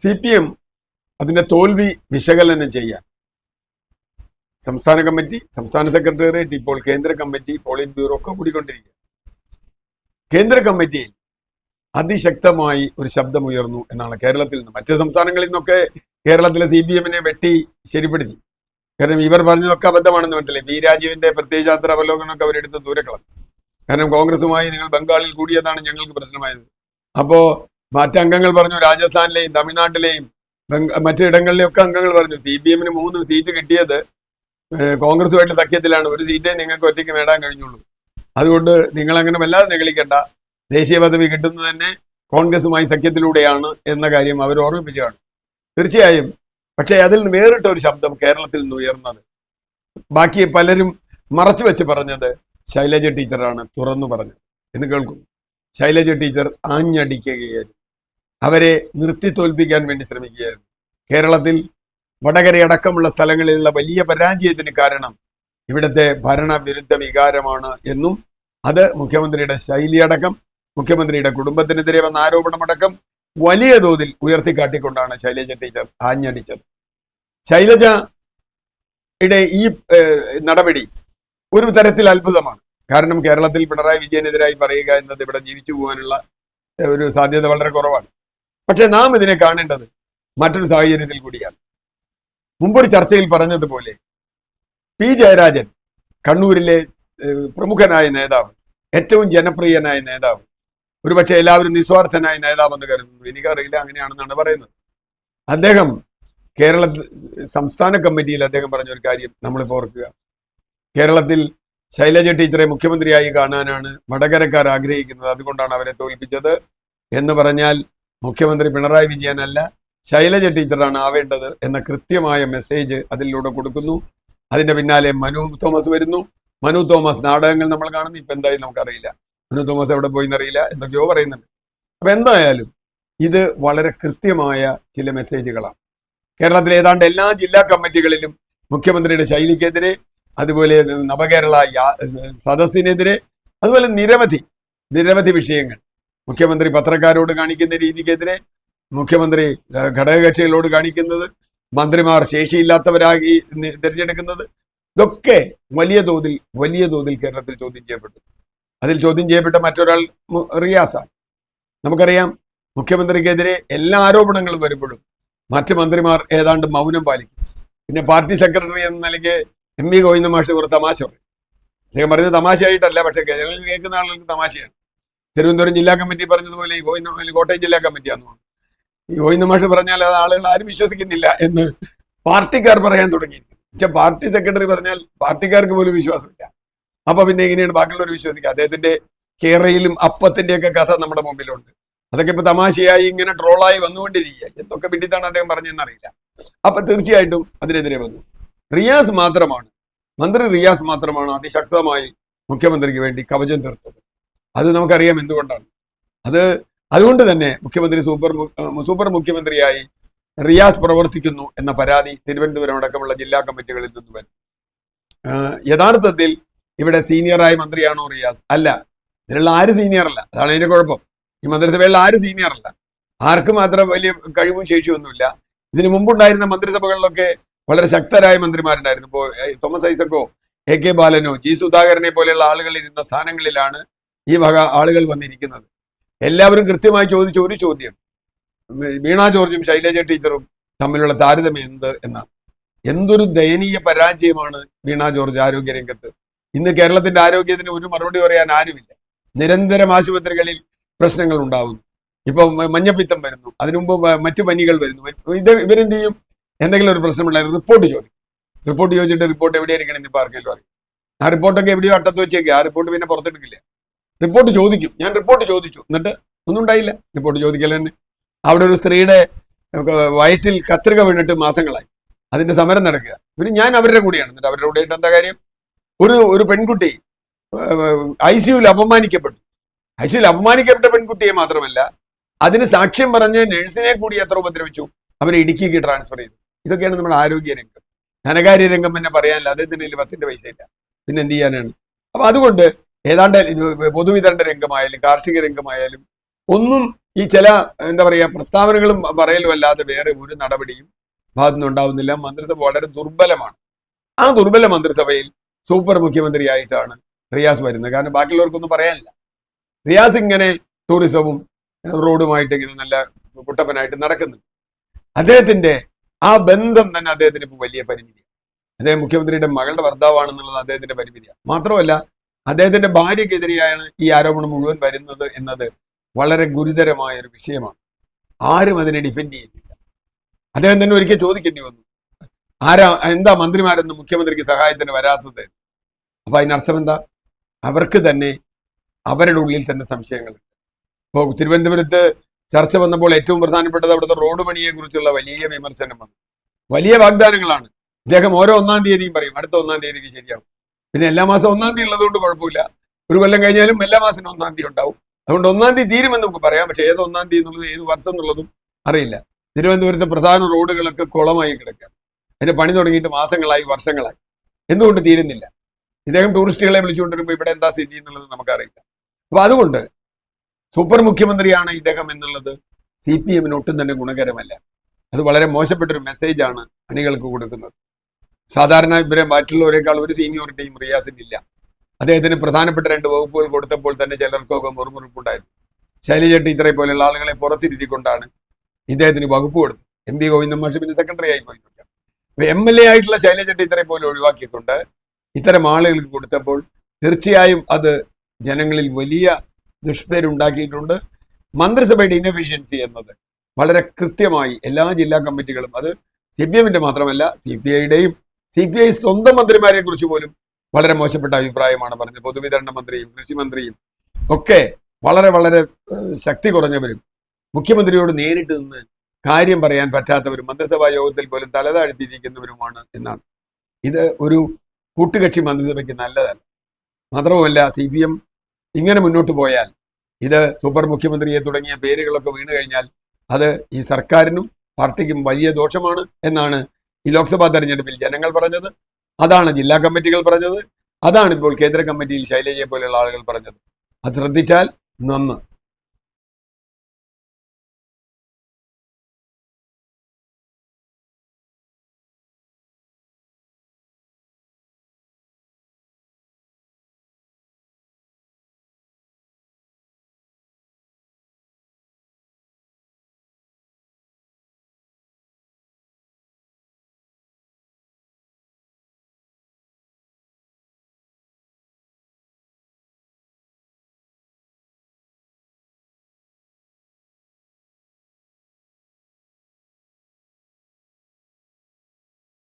CPM അതിന്റെ തോൽവി വിശകലനം ചെയ്യാൻ സംസ്ഥാന കമ്മിറ്റി, സംസ്ഥാന സെക്രട്ടേറിയറ്റ്, ഇപ്പോൾ കേന്ദ്ര കമ്മിറ്റി, പോളിറ്റ് ബ്യൂറോ ഒക്കെ കൂടിക്കൊണ്ടിരിക്കുക. കേന്ദ്ര കമ്മിറ്റിയിൽ അതിശക്തമായി ഒരു ശബ്ദമുയർന്നു എന്നാണ് കേരളത്തിൽ നിന്ന്. മറ്റ് സംസ്ഥാനങ്ങളിൽ നിന്നൊക്കെ കേരളത്തിലെ CPM-നെ വെട്ടി ശരിപ്പെടുത്തി. കാരണം ഇവർ പറഞ്ഞതൊക്കെ അബദ്ധമാണെന്ന് മനസ്സിലായി. പി രാജീവിന്റെ പ്രത്യയശാസ്ത്ര അവലോകനമൊക്കെ അവരെടുത്ത് ദൂരക്കളഞ്ഞു. കാരണം കോൺഗ്രസുമായി നിങ്ങൾ ബംഗാളിൽ കൂടിയതാണ് ഞങ്ങൾക്ക് പ്രശ്നമായത്. അപ്പോ മറ്റംഗങ്ങൾ പറഞ്ഞു, രാജസ്ഥാനിലെയും തമിഴ്നാട്ടിലെയും മറ്റിടങ്ങളിലെയൊക്കെ അംഗങ്ങൾ പറഞ്ഞു CPM-ന് 3 സീറ്റ് കിട്ടിയത് കോൺഗ്രസുമായിട്ട് സഖ്യത്തിലാണ്. ഒരു സീറ്റേ നിങ്ങൾക്ക് ഒറ്റയ്ക്ക് നേടാൻ കഴിഞ്ഞുള്ളൂ. അതുകൊണ്ട് നിങ്ങൾ അങ്ങനെ വല്ലാതെ നിഗളിക്കേണ്ട, ദേശീയ പദവി കിട്ടുന്നത് തന്നെ കോൺഗ്രസുമായി സഖ്യത്തിലൂടെയാണ് എന്ന കാര്യം അവർ ഓർമ്മിപ്പിച്ചതാണ്. തീർച്ചയായും. പക്ഷേ അതിൽ വേറിട്ട ഒരു ശബ്ദം കേരളത്തിൽ നിന്ന് ഉയർന്നത്, ബാക്കി പലരും മറച്ചു വെച്ച് പറഞ്ഞത് ശൈലജ ടീച്ചറാണ് തുറന്നു പറഞ്ഞത് എന്ന് കേൾക്കുന്നു. ശൈലജ ടീച്ചർ ആഞ്ഞടിക്കുകയായിരുന്നു, അവരെ നിർത്തി തോൽപ്പിക്കാൻ വേണ്ടി ശ്രമിക്കുകയായിരുന്നു. കേരളത്തിൽ വടകരയടക്കമുള്ള സ്ഥലങ്ങളിലുള്ള വലിയ പരാജയത്തിന് കാരണം ഇവിടുത്തെ ഭരണവിരുദ്ധ വികാരമാണ് എന്നും അത് മുഖ്യമന്ത്രിയുടെ ശൈലിയടക്കം മുഖ്യമന്ത്രിയുടെ കുടുംബത്തിനെതിരെ വന്ന ആരോപണമടക്കം വലിയ തോതിൽ ഉയർത്തിക്കാട്ടിക്കൊണ്ടാണ് ശൈലജ ടീച്ചർ ആഞ്ഞടിച്ചത്. ശൈലജയുടെ ഈ നടപടി ഒരു തരത്തിൽ അത്ഭുതമാണ്. കാരണം കേരളത്തിൽ പിണറായി വിജയനെതിരായി പറയുക എന്നത് ഇവിടെ ജീവിച്ചു പോകാനുള്ള ഒരു സാധ്യത വളരെ കുറവാണ്. പക്ഷെ നാം ഇതിനെ കാണേണ്ടത് മറ്റൊരു സാഹചര്യത്തിൽ കൂടിയാണ്. മുമ്പൊരു ചർച്ചയിൽ പറഞ്ഞതുപോലെ പി ജയരാജൻ, കണ്ണൂരിലെ പ്രമുഖനായ നേതാവ്, ഏറ്റവും ജനപ്രിയനായ നേതാവ്, ഒരുപക്ഷെ എല്ലാവരും നിസ്വാർത്ഥനായ നേതാവെന്ന് കരുതുന്നു, എനിക്കറിയില്ല, അങ്ങനെയാണെന്നാണ് പറയുന്നത്. അദ്ദേഹം കേരളത്തിൽ സംസ്ഥാന കമ്മിറ്റിയിൽ അദ്ദേഹം പറഞ്ഞൊരു കാര്യം നമ്മളിപ്പോൾ ഓർക്കുക. കേരളത്തിൽ ശൈലജ ടീച്ചറെ മുഖ്യമന്ത്രിയായി കാണാനാണ് വടകരക്കാർ ആഗ്രഹിക്കുന്നത്, അതുകൊണ്ടാണ് അവരെ തോൽപ്പിച്ചത് എന്ന് പറഞ്ഞാൽ മുഖ്യമന്ത്രി പിണറായി വിജയനല്ല, ശൈലജ ടീച്ചറാണ് ആവേണ്ടത് എന്ന കൃത്യമായ മെസ്സേജ് അതിലൂടെ കൊടുക്കുന്നു. അതിന്റെ പിന്നാലെ മനു തോമസ് വരുന്നു. മനു തോമസ് നാടകങ്ങൾ നമ്മൾ കാണുന്നു. ഇപ്പൊ എന്തായാലും നമുക്കറിയില്ല, മനു തോമസ് എവിടെ പോയി എന്നറിയില്ല, എന്തൊക്കെയോ പറയുന്നുണ്ട്. അപ്പൊ എന്തായാലും ഇത് വളരെ കൃത്യമായ ചില മെസ്സേജുകളാണ്. കേരളത്തിലെ ഏതാണ്ട് എല്ലാ ജില്ലാ കമ്മിറ്റികളിലും മുഖ്യമന്ത്രിയുടെ ശൈലിക്കെതിരെ, അതുപോലെ നവകേരള സദസ്സിനെതിരെ, അതുപോലെ നിരവധി വിഷയങ്ങൾ, മുഖ്യമന്ത്രി പത്രക്കാരോട് കാണിക്കുന്ന രീതിക്കെതിരെ, മുഖ്യമന്ത്രി ഘടകകക്ഷികളോട് കാണിക്കുന്നത്, മന്ത്രിമാർ ശേഷിയില്ലാത്തവരായി തിരഞ്ഞെടുക്കുന്നത്, ഇതൊക്കെ വലിയ തോതിൽ കേരളത്തിൽ ചോദ്യം ചെയ്യപ്പെട്ടു. അതിൽ ചോദ്യം ചെയ്യപ്പെട്ട മറ്റൊരാൾ റിയാസാണ്. നമുക്കറിയാം, മുഖ്യമന്ത്രിക്കെതിരെ എല്ലാ ആരോപണങ്ങളും വരുമ്പോഴും മറ്റ് മന്ത്രിമാർ ഏതാണ്ട് മൗനം പാലിക്കും. പിന്നെ പാർട്ടി സെക്രട്ടറി എന്ന നിലയ്ക്ക് MP ഗോവിന്ദ മാഷ് ഒരു തമാശ പറയും. അദ്ദേഹം പറയുന്നത് തമാശയായിട്ടല്ല, പക്ഷെ കേരളത്തിൽ കേൾക്കുന്ന ആളുകൾക്ക് തമാശയാണ്. തിരുവനന്തപുരം ജില്ലാ കമ്മിറ്റി പറഞ്ഞതുപോലെ ഈ കോട്ടയം ജില്ലാ കമ്മിറ്റിയാണെന്ന് പറഞ്ഞു. ഈ ഗോവിന്ദ മാഷ് പറഞ്ഞാൽ അത് ആളുകൾ ആരും വിശ്വസിക്കുന്നില്ല എന്ന് പാർട്ടിക്കാർ പറയാൻ തുടങ്ങി. പക്ഷെ പാർട്ടി സെക്രട്ടറി പറഞ്ഞാൽ പാർട്ടിക്കാർക്ക് പോലും വിശ്വാസമില്ല. അപ്പൊ പിന്നെ എങ്ങനെയാണ് ബാക്കിയുള്ളവർ വിശ്വസിക്കുക? അദ്ദേഹത്തിന്റെ കേരളയിലും അപ്പത്തിന്റെയൊക്കെ കഥ നമ്മുടെ മുമ്പിലുണ്ട്. അതൊക്കെ ഇപ്പൊ തമാശയായി ഇങ്ങനെ ട്രോളായി വന്നുകൊണ്ടിരിക്കുക. എന്തൊക്കെ പിടിത്താണ് അദ്ദേഹം പറഞ്ഞതെന്നറിയില്ല. അപ്പൊ തീർച്ചയായിട്ടും അതിനെതിരെ വന്നു. മന്ത്രി റിയാസ് മാത്രമാണ് അതിശക്തമായി മുഖ്യമന്ത്രിക്ക് വേണ്ടി കവചം തീർത്തത്. അത് നമുക്കറിയാം എന്തുകൊണ്ടാണ്. അതുകൊണ്ട് തന്നെ മുഖ്യമന്ത്രി സൂപ്പർ മുഖ്യമന്ത്രിയായി റിയാസ് പ്രവർത്തിക്കുന്നു എന്ന പരാതി തിരുവനന്തപുരം അടക്കമുള്ള ജില്ലാ കമ്മിറ്റികളിൽ നിന്ന് വരും. യഥാർത്ഥത്തിൽ ഇവിടെ സീനിയറായ മന്ത്രിയാണോ റിയാസ്? അല്ല. ഇതിലുള്ള ആരും സീനിയറല്ല. അതാണ് അതിന്റെ കുഴപ്പം. ഈ മന്ത്രിസഭയിലുള്ള ആരും സീനിയറല്ല. ആർക്കും അത്ര വലിയ കഴിവും ശേഷിയൊന്നുമില്ല. ഇതിനു മുമ്പുണ്ടായിരുന്ന മന്ത്രിസഭകളിലൊക്കെ വളരെ ശക്തരായ മന്ത്രിമാരുണ്ടായിരുന്നു. ഇപ്പോൾ തോമസ് ഐസക്കോ, AK ബാലനോ, G സുധാകരനെ പോലെയുള്ള ആളുകൾ ഇരുന്ന സ്ഥാനങ്ങളിലാണ് ഈ വക ആളുകൾ വന്നിരിക്കുന്നത്. എല്ലാവരും കൃത്യമായി ചോദിച്ച ഒരു ചോദ്യം, വീണ ജോർജും ശൈലജ ടീച്ചറും തമ്മിലുള്ള താരതമ്യം എന്ത് എന്നാണ്. എന്തൊരു ദയനീയ പരാജയമാണ് വീണ ജോർജ് ആരോഗ്യരംഗത്ത്. ഇന്ന് കേരളത്തിന്റെ ആരോഗ്യത്തിന് ഒരു മറുപടി പറയാൻ ആരുമില്ല. നിരന്തരം ആശുപത്രികളിൽ പ്രശ്നങ്ങൾ ഉണ്ടാവുന്നു. ഇപ്പൊ മഞ്ഞപ്പിത്തം വരുന്നു, അതിനുമുമ്പ് മറ്റു പനികൾ വരുന്നു. ഇവരെന്ത് ചെയ്യും? എന്തെങ്കിലും ഒരു പ്രശ്നമുണ്ടായിരുന്നു റിപ്പോർട്ട് ചോദിച്ചിട്ട് റിപ്പോർട്ട് എവിടെയായിരിക്കണം ഇപ്പൊ ആർക്കെങ്കിലും അറിയും. ആ റിപ്പോർട്ടൊക്കെ എവിടെയോ അട്ടത്ത് വെച്ചേക്കുക. ആ റിപ്പോർട്ട് പിന്നെ പുറത്തെടുക്കില്ല. റിപ്പോർട്ട് ചോദിക്കും. ഞാൻ റിപ്പോർട്ട് ചോദിച്ചു, എന്നിട്ട് ഒന്നും ഉണ്ടായില്ല. റിപ്പോർട്ട് ചോദിക്കൽ തന്നെ. അവിടെ ഒരു സ്ത്രീയുടെ വയറ്റിൽ കത്രിക വീണിട്ട് മാസങ്ങളായി. അതിന്റെ സമരം നടക്കുക. പിന്നെ ഞാൻ അവരുടെ കൂടെയാണ്. എന്നിട്ട് അവരുടെ കൂടെ എന്താ കാര്യം? ഒരു പെൺകുട്ടി ICUവിൽ അപമാനിക്കപ്പെട്ടു. ICUവിൽ അപമാനിക്കപ്പെട്ട പെൺകുട്ടിയെ മാത്രമല്ല, അതിന് സാക്ഷ്യം പറഞ്ഞ് നഴ്സിനെ കൂടി എത്ര ഉപദ്രവിച്ചു. അവരെ ഇടുക്കിക്ക് ട്രാൻസ്ഫർ ചെയ്തു. ഇതൊക്കെയാണ് നമ്മുടെ ആരോഗ്യ രംഗം. ധനകാര്യ രംഗം പിന്നെ പറയാനില്ല. അദ്ദേഹത്തിൻ്റെ 10 പൈസ ഇല്ല. പിന്നെ എന്ത് ചെയ്യാനാണ്? അപ്പൊ അതുകൊണ്ട് ഏതാണ്ട് പൊതുവിതരണ രംഗമായാലും കാർഷിക രംഗമായാലും ഒന്നും ഈ ചില എന്താ പറയുക പ്രസ്താവനകളും പറയലും അല്ലാതെ വേറെ ഒരു നടപടിയും ഭാഗത്തുനിന്ന് ഉണ്ടാവുന്നില്ല. മന്ത്രിസഭ വളരെ ദുർബലമാണ്. ആ ദുർബല മന്ത്രിസഭയിൽ സൂപ്പർ മുഖ്യമന്ത്രിയായിട്ടാണ് റിയാസ് വരുന്നത്. കാരണം ബാക്കിയുള്ളവർക്കൊന്നും പറയാനില്ല. റിയാസ് ഇങ്ങനെ ടൂറിസവും റോഡുമായിട്ട് ഇങ്ങനെ നല്ല കുട്ടപ്പനായിട്ട് നടക്കുന്നുണ്ട്. അദ്ദേഹത്തിന്റെ ആ ബന്ധം തന്നെ അദ്ദേഹത്തിന് ഇപ്പോൾ വലിയ പരിമിതിയാണ്. അദ്ദേഹം മുഖ്യമന്ത്രിയുടെ മകളുടെ ഭർത്താവാണെന്നുള്ളത് അദ്ദേഹത്തിന്റെ പരിമിതിയാണ്. മാത്രമല്ല അദ്ദേഹത്തിന്റെ ഭാര്യക്കെതിരെയാണ് ഈ ആരോപണം മുഴുവൻ വരുന്നത് എന്നത് വളരെ ഗുരുതരമായ ഒരു വിഷയമാണ്. ആരും അതിനെ ഡിഫെൻഡ് ചെയ്യുന്നില്ല. അദ്ദേഹം തന്നെ ഒരിക്കൽ ചോദിക്കേണ്ടി വന്നു, എന്താ മന്ത്രിമാരൊന്നും മുഖ്യമന്ത്രിക്ക് സഹായത്തിന് വരാത്തത്? അപ്പൊ അതിനർത്ഥം എന്താ? അവർക്ക് തന്നെ അവരുടെ ഉള്ളിൽ തന്നെ സംശയങ്ങളുണ്ട്. ഇപ്പോൾ തിരുവനന്തപുരത്ത് ചർച്ച വന്നപ്പോൾ ഏറ്റവും പ്രധാനപ്പെട്ടത് അവിടുത്തെ റോഡ് പണിയെ കുറിച്ചുള്ള വലിയ വിമർശനം വന്നു. വലിയ വാഗ്ദാനങ്ങളാണ്. ഇദ്ദേഹം ഓരോ 1-ാം തീയതിയും പറയും അടുത്ത 1-ാം തീയതിക്ക് ശരിയാവും. പിന്നെ എല്ലാ മാസം 1-ാം തീയതി ഉള്ളതുകൊണ്ട് കുഴപ്പമില്ല. ഒരു കൊല്ലം കഴിഞ്ഞാലും എല്ലാ മാസവും 1-ാം തീയതി ഉണ്ടാവും. അതുകൊണ്ട് 1-ാം തീയതി തീരുമെന്ന് നമുക്ക് പറയാം. പക്ഷെ ഏത് 1-ാം തീയതി എന്നുള്ളത് ഏത് വർഷം എന്നുള്ളതും അറിയില്ല. തിരുവനന്തപുരത്തെ പ്രധാന റോഡുകളൊക്കെ കുളമായി കിടക്കുക. അതിന്റെ പണി തുടങ്ങിയിട്ട് മാസങ്ങളായി, വർഷങ്ങളായി. എന്തുകൊണ്ട് തീരുന്നില്ല? ഇദ്ദേഹം ടൂറിസ്റ്റുകളെ വിളിച്ചുകൊണ്ടിരുമ്പോൾ ഇവിടെ എന്താ സ്ഥിതി എന്നുള്ളത് നമുക്കറിയില്ല. അപ്പൊ അതുകൊണ്ട് സൂപ്പർ മുഖ്യമന്ത്രിയാണ് ഇദ്ദേഹം എന്നുള്ളത് CPM-ന് ഒട്ടും തന്നെ ഗുണകരമല്ല. അത് വളരെ മോശപ്പെട്ടൊരു മെസ്സേജാണ് അണികൾക്ക് കൊടുക്കുന്നത്. സാധാരണ ഇവരെ മറ്റുള്ളവരെക്കാൾ ഒരു സീനിയോറിറ്റിയും റിയാസിന് ഇല്ല. അദ്ദേഹത്തിന് പ്രധാനപ്പെട്ട 2 വകുപ്പുകൾ കൊടുത്തപ്പോൾ തന്നെ ചിലർക്കൊക്കെ മുറുമുറുപ്പുണ്ടായിരുന്നു. ശൈലജ ടീച്ചറെ പോലെയുള്ള ആളുകളെ പുറത്തിരുത്തിക്കൊണ്ടാണ് ഇദ്ദേഹത്തിന് വകുപ്പ് കൊടുത്തത്. MP ഗോവിന്ദൻ മാഷ് പിന്നെ സെക്രട്ടറി ആയി പോയി. MLA ആയിട്ടുള്ള ശൈലജ ടീച്ചറെ പോലെ ഒഴിവാക്കിക്കൊണ്ട് ഇത്തരം ആളുകൾക്ക് കൊടുത്തപ്പോൾ തീർച്ചയായും അത് ജനങ്ങളിൽ വലിയ ദുഷ്പേരുണ്ടാക്കിയിട്ടുണ്ട്. മന്ത്രിസഭയുടെ ഇൻഎഫിഷ്യൻസി എന്നത് വളരെ കൃത്യമായി എല്ലാ ജില്ലാ കമ്മിറ്റികളും, അത് CPM-ന്റെ മാത്രമല്ല CPI-യുടെയും, CPI സ്വന്തം മന്ത്രിമാരെ കുറിച്ച് പോലും വളരെ മോശപ്പെട്ട അഭിപ്രായമാണ് പറഞ്ഞത്. പൊതുവിതരണ മന്ത്രിയും കൃഷി മന്ത്രിയും ഒക്കെ വളരെ വളരെ ശക്തി കുറഞ്ഞവരും മുഖ്യമന്ത്രിയോട് നേരിട്ട് നിന്ന് കാര്യം പറയാൻ പറ്റാത്തവരും മന്ത്രിസഭാ യോഗത്തിൽ പോലും തലതാഴ്ത്തിയിരിക്കുന്നവരുമാണ് എന്നാണ്. ഇത് ഒരു കൂട്ടുകക്ഷി മന്ത്രിസഭയ്ക്ക് നല്ലതല്ല. മാത്രവുമല്ല CPM ഇങ്ങനെ മുന്നോട്ട് പോയാൽ, ഇത് സൂപ്പർ മുഖ്യമന്ത്രിയെ തുടങ്ങിയ പേരുകളൊക്കെ വീണു കഴിഞ്ഞാൽ അത് ഈ സർക്കാരിനും പാർട്ടിക്കും വലിയ ദോഷമാണ് എന്നാണ് ഈ ലോക്സഭാ തെരഞ്ഞെടുപ്പിൽ ജനങ്ങൾ പറഞ്ഞത്. അതാണ് ജില്ലാ കമ്മിറ്റികൾ പറഞ്ഞത്. അതാണ് ഇപ്പോൾ കേന്ദ്ര കമ്മിറ്റിയിൽ ശൈലജയെ പോലെയുള്ള ആളുകൾ പറഞ്ഞത്. അത് ശ്രദ്ധിച്ചാൽ നന്ന്.